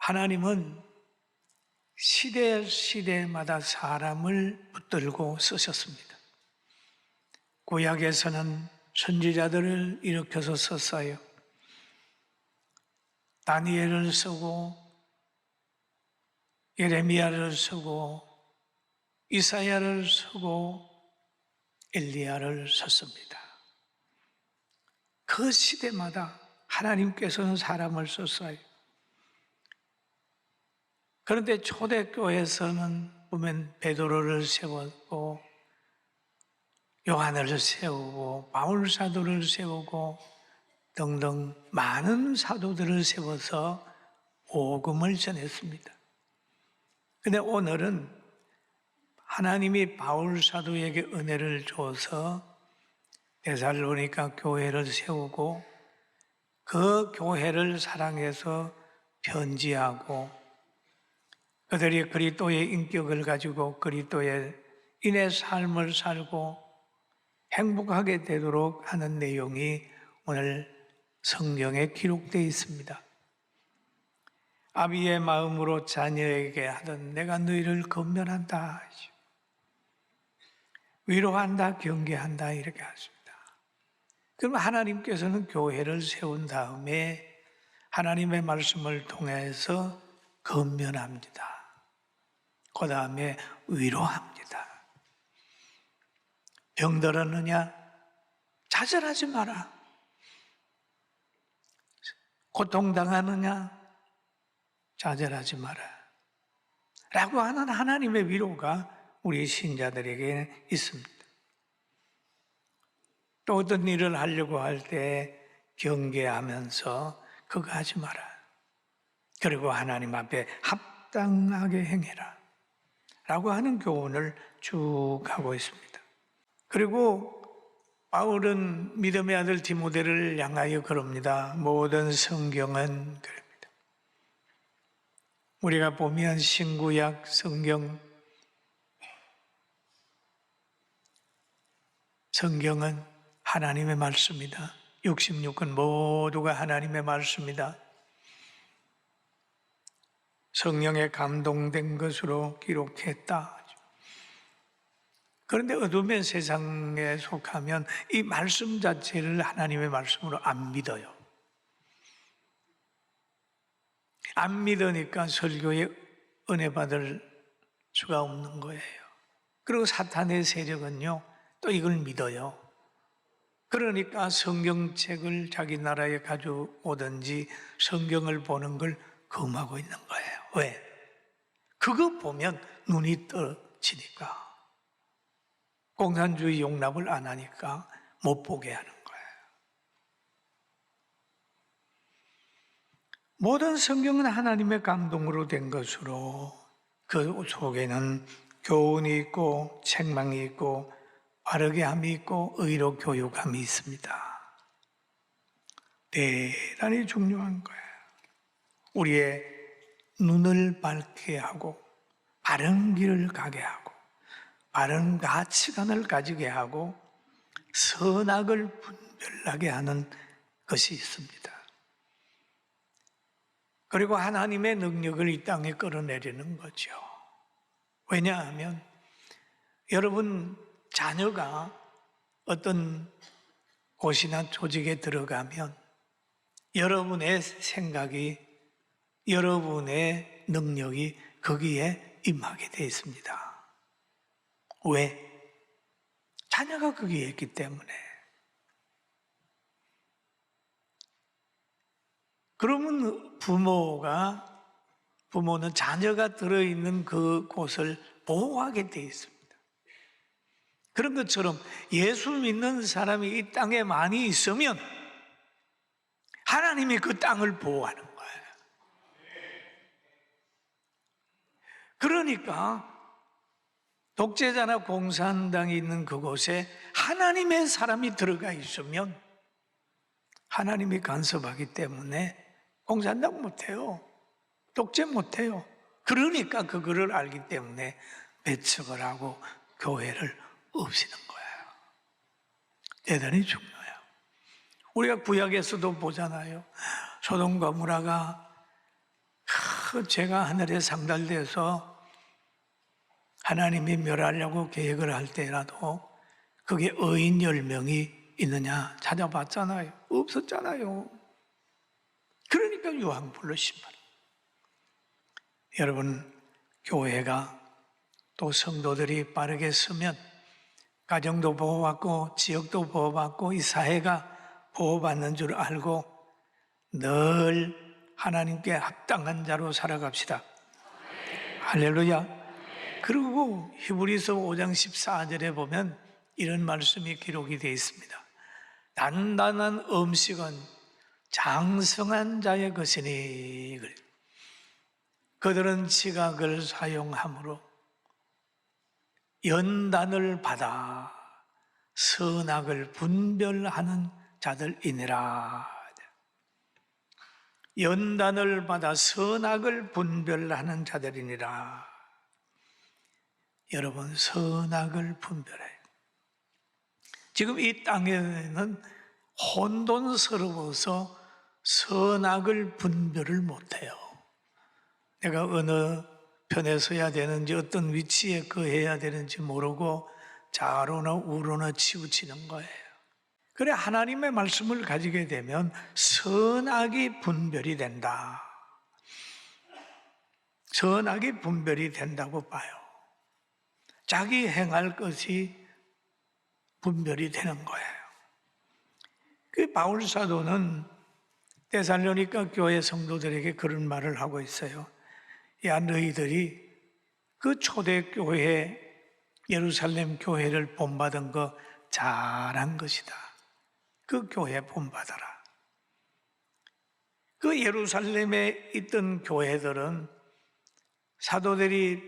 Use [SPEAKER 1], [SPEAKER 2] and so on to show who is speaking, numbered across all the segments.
[SPEAKER 1] 하나님은 시대마다 사람을 붙들고 쓰셨습니다. 구약에서는 선지자들을 일으켜서 썼어요. 다니엘을 쓰고 예레미야를 쓰고 이사야를 쓰고 엘리야를 썼습니다. 그 시대마다 하나님께서는 사람을 썼어요. 그런데 초대교회에서는 보면 베드로를 세웠고 요한을 세우고 바울 사도를 세우고 등등 많은 사도들을 세워서 복음을 전했습니다. 그런데 오늘은 하나님이 바울 사도에게 은혜를 줘서 데살로니가 교회를 세우고 그 교회를 사랑해서 편지하고 그들이 그리스도의 인격을 가지고 그리스도의 인의 삶을 살고 행복하게 되도록 하는 내용이 오늘 성경에 기록되어 있습니다. 아비의 마음으로 자녀에게 하던 내가 너희를 권면한다, 위로한다, 경계한다 이렇게 하십니다. 그럼 하나님께서는 교회를 세운 다음에 하나님의 말씀을 통해서 권면합니다. 그 다음에 위로합니다. 병들었느냐? 좌절하지 마라. 고통당하느냐? 좌절하지 마라. 라고 하는 하나님의 위로가 우리 신자들에게 있습니다. 또 어떤 일을 하려고 할 때 경계하면서 그거 하지 마라. 그리고 하나님 앞에 합당하게 행해라. 라고 하는 교훈을 쭉 하고 있습니다. 그리고 바울은 믿음의 아들 디모데를 향하여 그럽니다. 모든 성경은 그럽니다. 우리가 보면 신구약 성경은 하나님의 말씀이다. 66권 모두가 하나님의 말씀이다. 성령에 감동된 것으로 기록했다. 그런데 어둠의 세상에 속하면 이 말씀 자체를 하나님의 말씀으로 안 믿어요. 안 믿으니까 설교에 은혜 받을 수가 없는 거예요. 그리고 사탄의 세력은요, 또 이걸 믿어요. 그러니까 성경책을 자기 나라에 가져오든지 성경을 보는 걸 금하고 있는 거예요. 왜? 그거 보면 눈이 떨어지니까. 공산주의 용납을 안 하니까 못 보게 하는 거예요. 모든 성경은 하나님의 감동으로 된 것으로 그 속에는 교훈이 있고 책망이 있고 바르게 함이 있고 의로 교육함이 있습니다. 대단히 중요한 거예요. 우리의 눈을 밝게 하고 바른 길을 가게 하고 바른 가치관을 가지게 하고 선악을 분별하게 하는 것이 있습니다. 그리고 하나님의 능력을 이 땅에 끌어내리는 거죠. 왜냐하면 여러분 자녀가 어떤 곳이나 조직에 들어가면 여러분의 생각이 여러분의 능력이 거기에 임하게 되어 있습니다. 왜? 자녀가 거기에 있기 때문에. 그러면 부모는 자녀가 들어있는 그 곳을 보호하게 되어 있습니다. 그런 것처럼 예수 믿는 사람이 이 땅에 많이 있으면 하나님이 그 땅을 보호하는 거예요. 그러니까 독재자나 공산당이 있는 그곳에 하나님의 사람이 들어가 있으면 하나님이 간섭하기 때문에 공산당 못해요. 독재 못해요. 그러니까 그거를 알기 때문에 배척을 하고 교회를 없애는 거예요. 대단히 중요해요. 우리가 구약에서도 보잖아요. 소돔과 고모라가 그 죄가 하늘에 상달돼서 하나님이 멸하려고 계획을 할 때라도 그게 의인 10명이 있느냐 찾아봤잖아요. 없었잖아요. 그러니까 요한 부르신 말. 여러분, 교회가 또 성도들이 빠르게 서면 가정도 보호받고 지역도 보호받고 이 사회가 보호받는 줄 알고 늘 하나님께 합당한 자로 살아갑시다. 할렐루야. 그리고 히브리서 5장 14절에 보면 이런 말씀이 기록이 되어 있습니다. 단단한 음식은 장성한 자의 것이니 그들은 지각을 사용함으로 연단을 받아 선악을 분별하는 자들이니라. 연단을 받아 선악을 분별하는 자들이니라. 여러분, 선악을 분별해요. 지금 이 땅에는 혼돈스러워서 선악을 분별을 못해요. 내가 어느 편에 서야 되는지 어떤 위치에 거해야 되는지 모르고 좌로나 우로나 치우치는 거예요. 그래, 하나님의 말씀을 가지게 되면 선악이 분별이 된다. 선악이 분별이 된다고 봐요. 자기 행할 것이 분별이 되는 거예요. 그 바울 사도는 데살로니가 교회 성도들에게 그런 말을 하고 있어요. 야, 너희들이 그 초대교회 예루살렘 교회를 본받은 거 잘한 것이다. 그 교회 본받아라. 그 예루살렘에 있던 교회들은 사도들이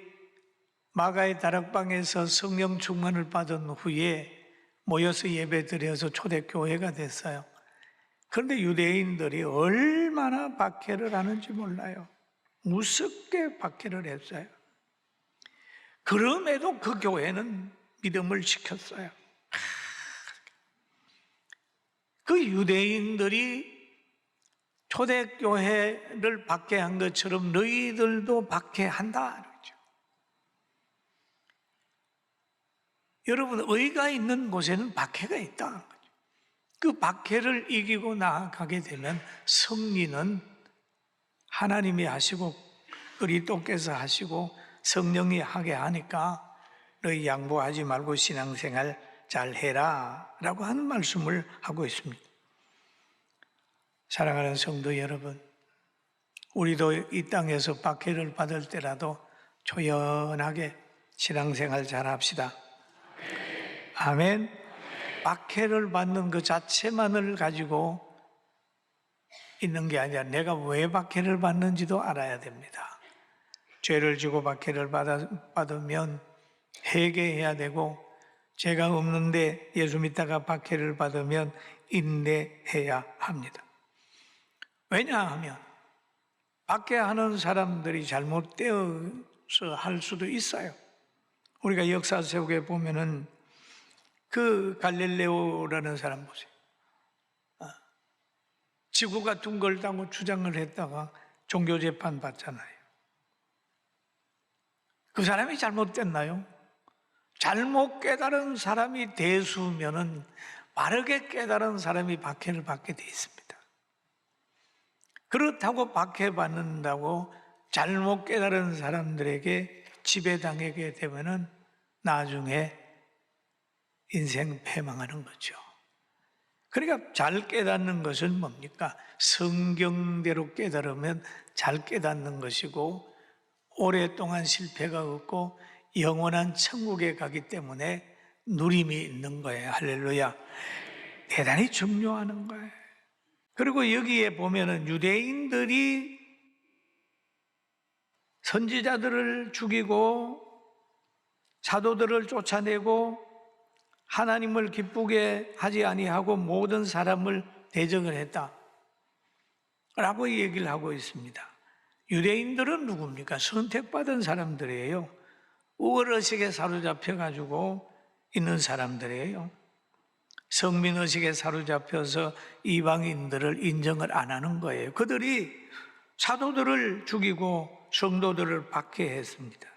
[SPEAKER 1] 마가의 다락방에서 성령 충만을 받은 후에 모여서 예배드려서 초대교회가 됐어요. 그런데 유대인들이 얼마나 박해를 하는지 몰라요. 무섭게 박해를 했어요. 그럼에도 그 교회는 믿음을 지켰어요. 그 유대인들이 초대교회를 박해한 것처럼 너희들도 박해한다. 여러분, 의가 있는 곳에는 박해가 있다. 그 박해를 이기고 나아가게 되면 승리는 하나님이 하시고 그리스도께서 하시고 성령이 하게 하니까 너희 양보하지 말고 신앙생활 잘 해라 라고 하는 말씀을 하고 있습니다. 사랑하는 성도 여러분, 우리도 이 땅에서 박해를 받을 때라도 조연하게 신앙생활 잘 합시다. 아멘. 박해를 받는 그 자체만을 가지고 있는 게 아니라 내가 왜 박해를 받는지도 알아야 됩니다. 죄를 지고 박해를 받으면 회개해야 되고, 죄가 없는데 예수 믿다가 박해를 받으면 인내해야 합니다. 왜냐하면 박해하는 사람들이 잘못되어서 할 수도 있어요. 우리가 역사 속에 보면은 그 갈릴레오라는 사람 보세요. 지구가 둥글다고 주장을 했다가 종교재판 받잖아요. 그 사람이 잘못됐나요? 잘못 깨달은 사람이 대수면은 바르게 깨달은 사람이 박해를 받게 돼 있습니다. 그렇다고 박해받는다고 잘못 깨달은 사람들에게 지배당하게 되면은 나중에 인생 패망하는 거죠. 그러니까 잘 깨닫는 것은 뭡니까? 성경대로 깨달으면 잘 깨닫는 것이고 오랫동안 실패가 없고 영원한 천국에 가기 때문에 누림이 있는 거예요. 할렐루야. 대단히 중요한 거예요. 그리고 여기에 보면은 유대인들이 선지자들을 죽이고 사도들을 쫓아내고 하나님을 기쁘게 하지 아니하고 모든 사람을 대적을 했다 라고 얘기를 하고 있습니다. 유대인들은 누굽니까? 선택받은 사람들이에요. 우월의식에 사로잡혀가지고 있는 사람들이에요. 성민의식에 사로잡혀서 이방인들을 인정을 안 하는 거예요. 그들이 사도들을 죽이고 성도들을 박해했습니다.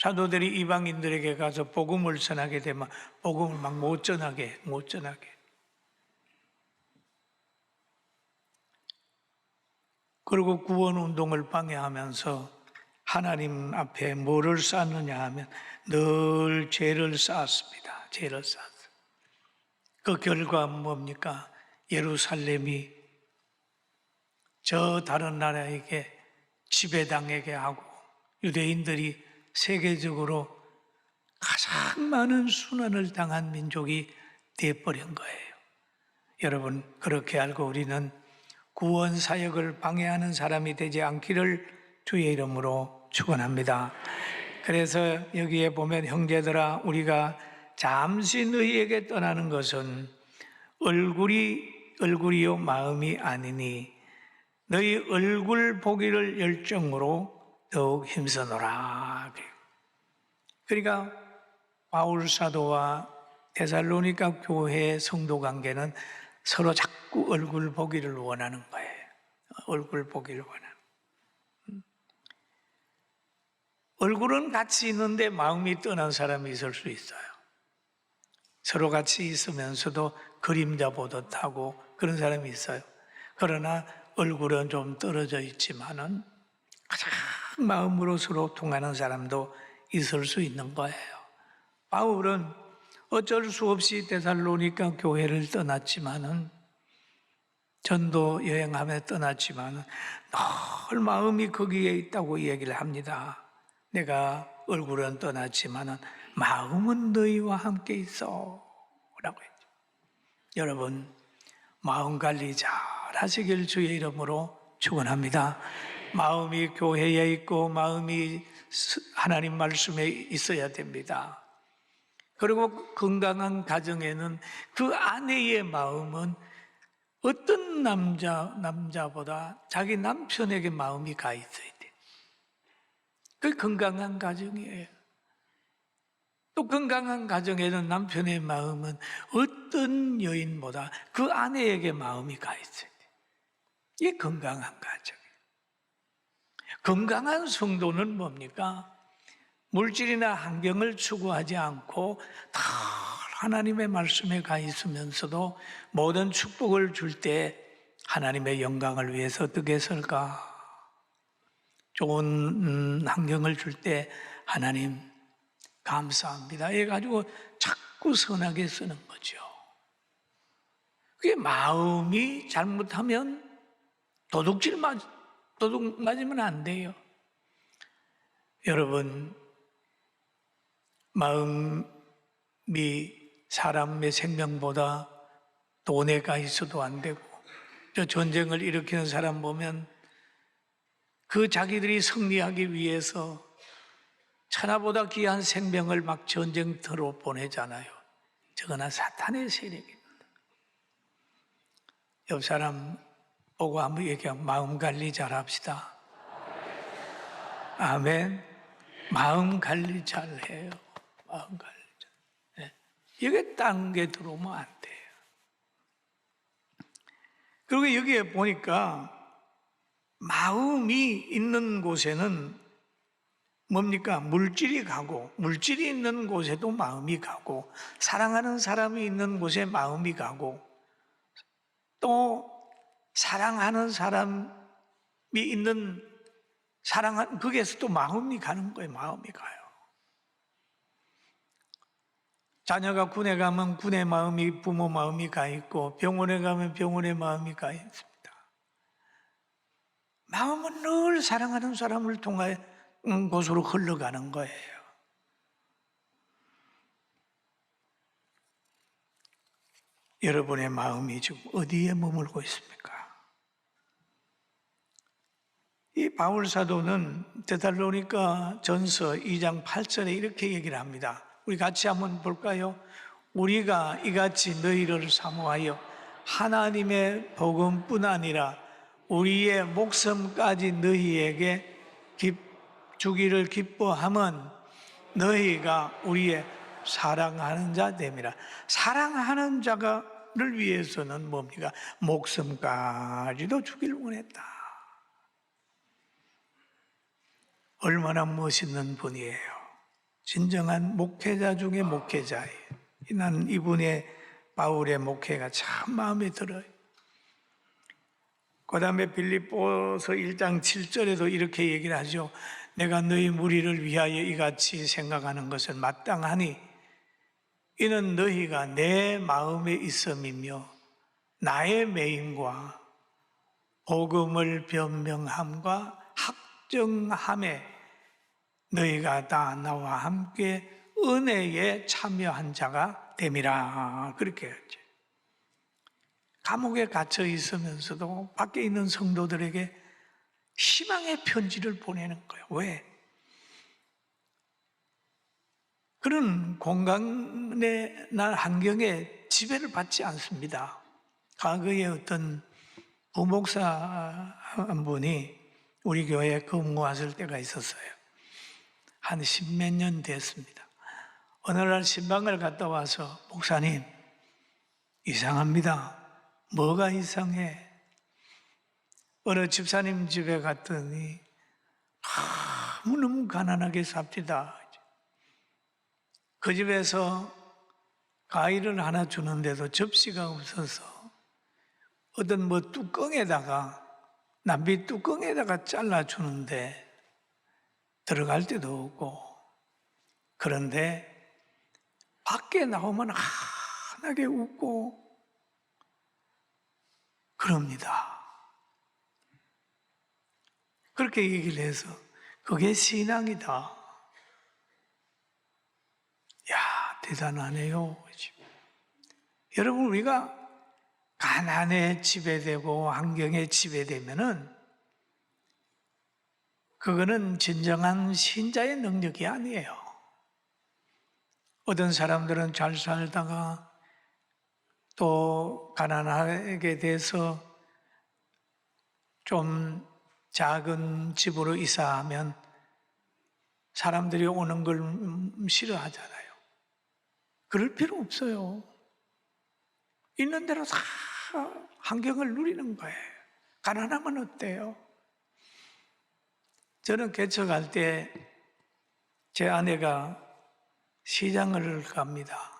[SPEAKER 1] 사도들이 이방인들에게 가서 복음을 전하게 되면 복음을 막 못 전하게. 그리고 구원운동을 방해하면서 하나님 앞에 뭐를 쌓느냐 하면 늘 죄를 쌓았습니다. 죄를 쌓았어요. 그 결과 뭡니까? 예루살렘이 저 다른 나라에게 지배당하게 하고 유대인들이 세계적으로 가장 많은 순환을 당한 민족이 되어버린 거예요. 여러분, 그렇게 알고 우리는 구원 사역을 방해하는 사람이 되지 않기를 주의 이름으로 축원합니다. 그래서 여기에 보면 형제들아 우리가 잠시 너희에게 떠나는 것은 얼굴이요 마음이 아니니 너희 얼굴 보기를 열정으로 더욱 힘쓰노라. 그러니까 바울 사도와 데살로니가 교회의 성도 관계는 서로 자꾸 얼굴 보기를 원하는 거예요. 얼굴 보기를 원하는. 얼굴은 같이 있는데 마음이 떠난 사람이 있을 수 있어요. 서로 같이 있으면서도 그림자 보듯 하고 그런 사람이 있어요. 그러나 얼굴은 좀 떨어져 있지만은 가장 마음으로 서로 통하는 사람도 있을 수 있는 거예요. 바울은 어쩔 수 없이 데살로니가 교회를 떠났지만은 전도 여행하며 떠났지만은 늘 마음이 거기에 있다고 얘기를 합니다. 내가 얼굴은 떠났지만은 마음은 너희와 함께 있어 라고 했죠. 여러분, 마음 관리 잘 하시길 주의 이름으로 축원합니다. 마음이 교회에 있고 마음이 하나님 말씀에 있어야 됩니다. 그리고 건강한 가정에는 그 아내의 마음은 어떤 남자보다 자기 남편에게 마음이 가 있어야 돼. 그 건강한 가정이에요. 또 건강한 가정에는 남편의 마음은 어떤 여인보다 그 아내에게 마음이 가 있어야 돼. 이게 건강한 가정이에요. 건강한 성도는 뭡니까? 물질이나 환경을 추구하지 않고 다 하나님의 말씀에 가 있으면서도 모든 축복을 줄 때 하나님의 영광을 위해서 어떻게 설까? 좋은 환경을 줄 때 하나님 감사합니다 해가지고 자꾸 선하게 쓰는 거죠. 그게 마음이 잘못하면 도둑 맞으면 안 돼요. 여러분, 마음이 사람의 생명보다 돈에 가 있어도 안 되고, 저 전쟁을 일으키는 사람 보면 그 자기들이 승리하기 위해서 천하보다 귀한 생명을 막 전쟁터로 보내잖아요. 저거나 사탄의 세력입니다. 옆 사람 보고 한번 얘기하면 마음 관리 잘 합시다. 아멘. 마음 관리 잘 해요. 마음 관리 잘. 네. 이게 딴 게 들어오면 안 돼요. 그리고 여기에 보니까 마음이 있는 곳에는 뭡니까? 물질이 가고, 물질이 있는 곳에도 마음이 가고, 사랑하는 사람이 있는 곳에 마음이 가고, 또 사랑하는 사람이 있는 거기에서 또 마음이 가는 거예요. 마음이 가요. 자녀가 군에 가면 군의 마음이 부모 마음이 가 있고, 병원에 가면 병원의 마음이 가 있습니다. 마음은 늘 사랑하는 사람을 통하여 곳으로 흘러가는 거예요. 여러분의 마음이 지금 어디에 머물고 있습니까? 이 바울 사도는 데살로니가 전서 2장 8절에 이렇게 얘기를 합니다. 우리 같이 한번 볼까요? 우리가 이같이 너희를 사모하여 하나님의 복음뿐 아니라 우리의 목숨까지 너희에게 주기를 기뻐함은 너희가 우리의 사랑하는 자 됨이라. 사랑하는 자를 위해서는 뭡니까? 목숨까지도 주기를 원했다. 얼마나 멋있는 분이에요. 진정한 목회자 중에 목회자예요. 나는 이분의 바울의 목회가 참 마음에 들어요. 그 다음에 빌립보서 1장 7절에도 이렇게 얘기를 하죠. 내가 너희 무리를 위하여 이같이 생각하는 것은 마땅하니 이는 너희가 내 마음에 있음이며 나의 매임과 복음을 변명함과 확정함에 너희가 다 나와 함께 은혜에 참여한 자가 됨이라. 그렇게 했죠. 감옥에 갇혀 있으면서도 밖에 있는 성도들에게 희망의 편지를 보내는 거예요. 왜? 그런 공간의 환경에 지배를 받지 않습니다. 과거에 어떤 부목사 한 분이 우리 교회에 근무하실 때가 있었어요. 한 10몇 년 됐습니다. 어느 날 신방을 갔다 와서 목사님, 이상합니다. 뭐가 이상해? 어느 집사님 집에 갔더니 너무너무 가난하게 삽시다. 그 집에서 과일을 하나 주는데도 접시가 없어서 어떤 뚜껑에다가, 남비 뚜껑에다가 잘라주는데 들어갈 데도 없고, 그런데 밖에 나오면 환하게 웃고 그럽니다. 그렇게 얘기를 해서 그게 신앙이다. 야, 대단하네요. 여러분, 우리가 가난에 지배되고 환경에 지배되면은 그거는 진정한 신자의 능력이 아니에요. 어떤 사람들은 잘 살다가 또 가난하게 돼서 좀 작은 집으로 이사하면 사람들이 오는 걸 싫어하잖아요. 그럴 필요 없어요. 있는 대로 다 환경을 누리는 거예요. 가난하면 어때요? 저는 개척할 때 제 아내가 시장을 갑니다.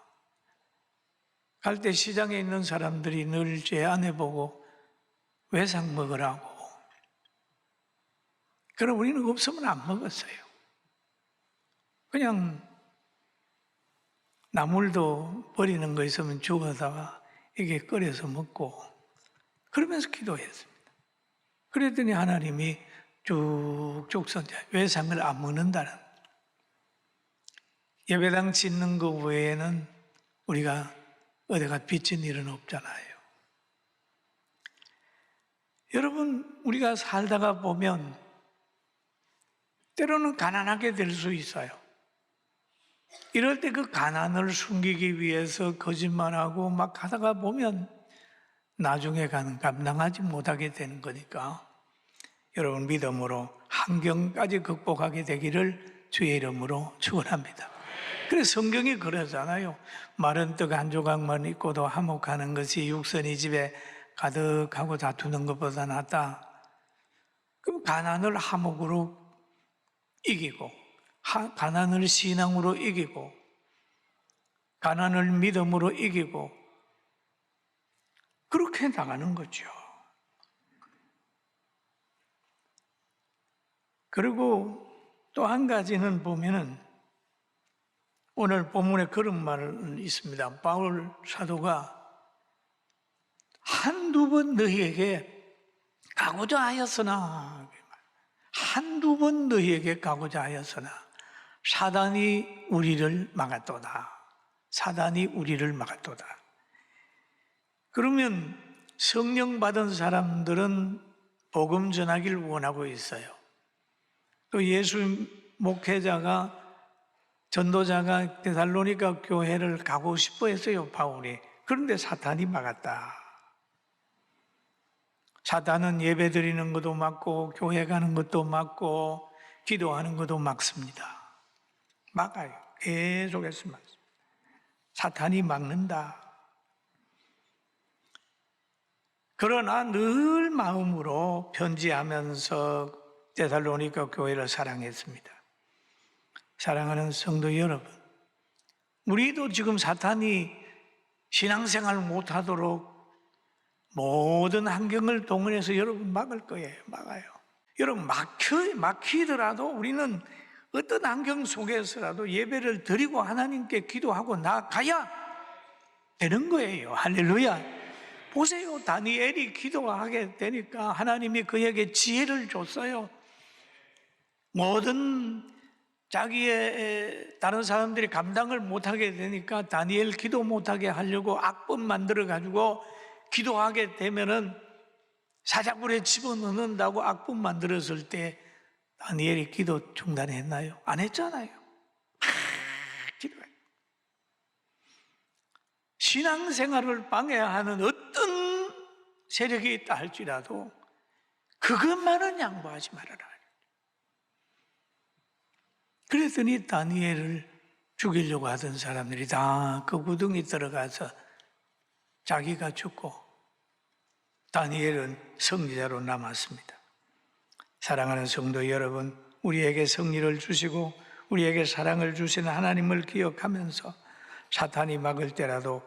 [SPEAKER 1] 갈 때 시장에 있는 사람들이 늘 제 아내 보고 외상 먹으라고. 그럼 우리는 없으면 안 먹었어요. 그냥 나물도 버리는 거 있으면 주워다가 이게 끓여서 먹고 그러면서 기도했습니다. 그랬더니 하나님이 쭉쭉 선자 외상을 안 먹는다는, 예배당 짓는 거 외에는 우리가 어디가 빚진 일은 없잖아요. 여러분, 우리가 살다가 보면 때로는 가난하게 될 수 있어요. 이럴 때 그 가난을 숨기기 위해서 거짓말하고 막 하다가 보면 나중에 감당하지 못하게 되는 거니까 여러분, 믿음으로 환경까지 극복하게 되기를 주의 이름으로 축원합니다. 그래서 성경이 그러잖아요. 마른 떡 한 조각만 있고도 화목하는 것이 육선이 집에 가득하고 다투는 것보다 낫다. 그럼 가난을 화목으로 이기고, 가난을 신앙으로 이기고, 가난을 믿음으로 이기고, 그렇게 나가는 거죠. 그리고 또 한 가지는 보면은 오늘 본문에 그런 말이 있습니다. 바울 사도가 한두 번 너희에게 가고자 하였으나, 한두 번 너희에게 가고자 하였으나 사단이 우리를 막았도다. 사단이 우리를 막았도다. 그러면 성령 받은 사람들은 복음 전하기를 원하고 있어요. 또 예수 목회자가, 전도자가 데살로니가 교회를 가고 싶어 했어요, 바울이. 그런데 사탄이 막았다. 사탄은 예배 드리는 것도 막고 교회 가는 것도 막고 기도하는 것도 막습니다. 막아요. 계속해서 막습니다. 사탄이 막는다. 그러나 늘 마음으로 편지하면서 데살로니가 교회를 사랑했습니다. 사랑하는 성도 여러분, 우리도 지금 사탄이 신앙생활 못하도록 모든 환경을 동원해서 여러분 막을 거예요. 막아요. 여러분 막히더라도 우리는 어떤 환경 속에서라도 예배를 드리고 하나님께 기도하고 나가야 되는 거예요. 할렐루야. 보세요. 다니엘이 기도하게 되니까 하나님이 그에게 지혜를 줬어요. 모든 자기의 다른 사람들이 감당을 못하게 되니까 다니엘 기도 못하게 하려고 악법 만들어가지고 기도하게 되면은 사자굴에 집어넣는다고 악법 만들었을 때 다니엘이 기도 중단했나요? 안 했잖아요. 기도해. 신앙생활을 방해하는 어떤 세력이 있다 할지라도 그것만은 양보하지 말아라. 그랬더니 다니엘을 죽이려고 하던 사람들이 다 그 구덩이 들어가서 자기가 죽고 다니엘은 승리자로 남았습니다. 사랑하는 성도 여러분, 우리에게 승리를 주시고 우리에게 사랑을 주시는 하나님을 기억하면서 사탄이 막을 때라도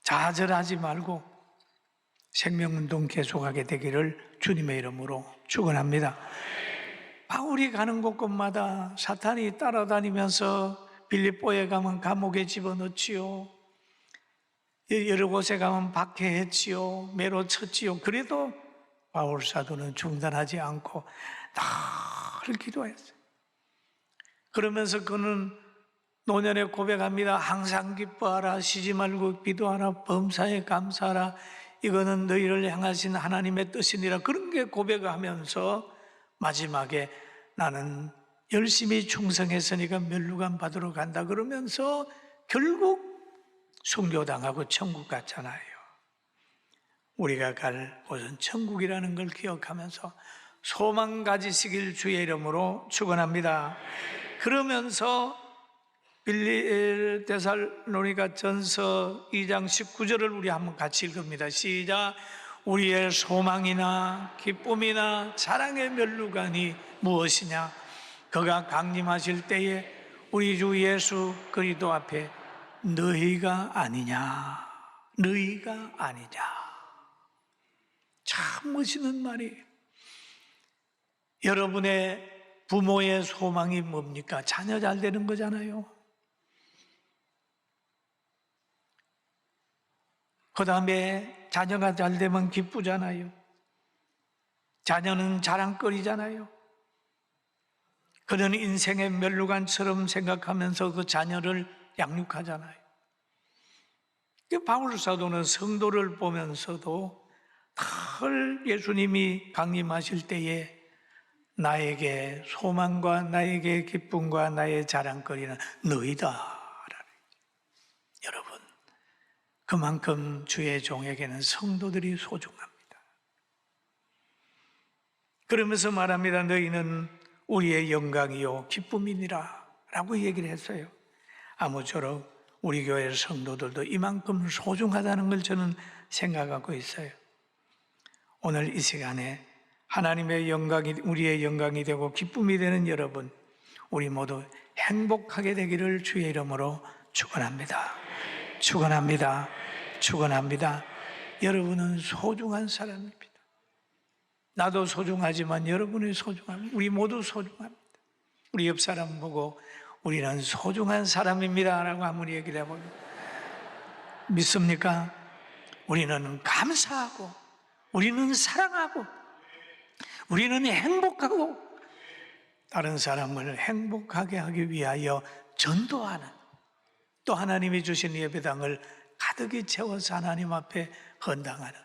[SPEAKER 1] 좌절하지 말고 생명운동 계속하게 되기를 주님의 이름으로 축원합니다. 바울이 가는 곳곳마다 사탄이 따라다니면서 빌립보에 가면 감옥에 집어넣지요, 여러 곳에 가면 박해했지요, 매로 쳤지요. 그래도 바울 사도는 중단하지 않고 늘 기도했어요. 그러면서 그는 노년에 고백합니다. 항상 기뻐하라, 쉬지 말고 기도하라, 범사에 감사하라, 이거는 너희를 향하신 하나님의 뜻이니라. 그런 게 고백하면서 마지막에 나는 열심히 충성했으니까 면류관 받으러 간다 그러면서 결국 순교당하고 천국 갔잖아요. 우리가 갈 곳은 천국이라는 걸 기억하면서 소망 가지시길 주의 이름으로 축원합니다. 그러면서 데살로니가 전서 2장 19절을 우리 한번 같이 읽습니다. 시작. 우리의 소망이나 기쁨이나 사랑의 면류관이 무엇이냐? 그가 강림하실 때에 우리 주 예수 그리스도 앞에 너희가 아니냐, 너희가 아니냐. 참 멋있는 말이에요. 여러분의 부모의 소망이 뭡니까? 자녀 잘 되는 거잖아요. 그 다음에 자녀가 잘 되면 기쁘잖아요. 자녀는 자랑거리잖아요. 그는 인생의 면류관처럼 생각하면서 그 자녀를 양육하잖아요. 바울 사도는 성도를 보면서도 늘 예수님이 강림하실 때에 나에게 소망과 나에게 기쁨과 나의 자랑거리는 너희다. 여러분, 그만큼 주의 종에게는 성도들이 소중합니다. 그러면서 말합니다. 너희는 우리의 영광이요 기쁨이니라 라고 얘기를 했어요. 아무쪼록 우리 교회 성도들도 이만큼 소중하다는 걸 저는 생각하고 있어요. 오늘 이 시간에 하나님의 영광이 우리의 영광이 되고 기쁨이 되는 여러분, 우리 모두 행복하게 되기를 주의 이름으로 축원합니다. 축원합니다. 축원합니다. 여러분은 소중한 사람입니다. 나도 소중하지만 여러분이 소중합니다. 우리 모두 소중합니다. 우리 옆 사람 보고 우리는 소중한 사람입니다 라고 한번 얘기를 해보면 믿습니까? 우리는 감사하고 우리는 사랑하고 우리는 행복하고 다른 사람을 행복하게 하기 위하여 전도하는, 또 하나님이 주신 예배당을 가득히 채워서 하나님 앞에 헌당하는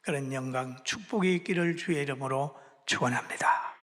[SPEAKER 1] 그런 영광 축복이 있기를 주의 이름으로 축원합니다.